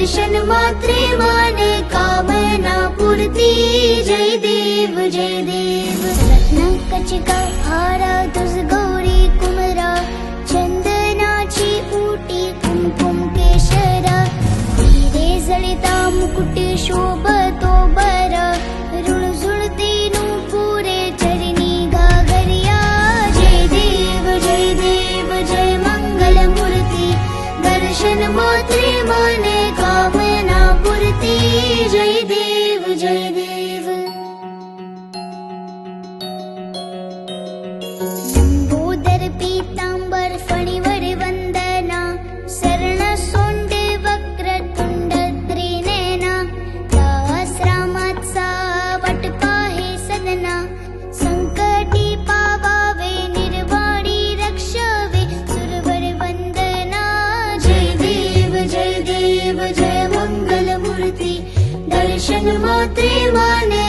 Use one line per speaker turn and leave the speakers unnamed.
दर्शन मात्रे माने कामना पूर्ती। जय देव जय देव। रत्न कचिका हारा तुझ गौरी कुमरा, चंदनाची उटी कुमकुम केशरा, हिरे जळिता मुकुट शोभतो बरा, रुळझुळती नूपुरे चरणी घागरिया। जय देव जय देव जय मंगल मूर्ती, दर्शन मात्रे माने कामना पूर्ती। जय देव जय देव। लंबोदर पीतांबर फणीवर वंदना, शरण सोंडे वक्रतुंड त्रिनयना, दास रामाचा वाटपा हे सदना, संकटी पावावे निर्वाणी रक्षावे सुरवर वंदना। जय देव जय देव जय मंगल मूर्ती, दर्शन मात्रे माने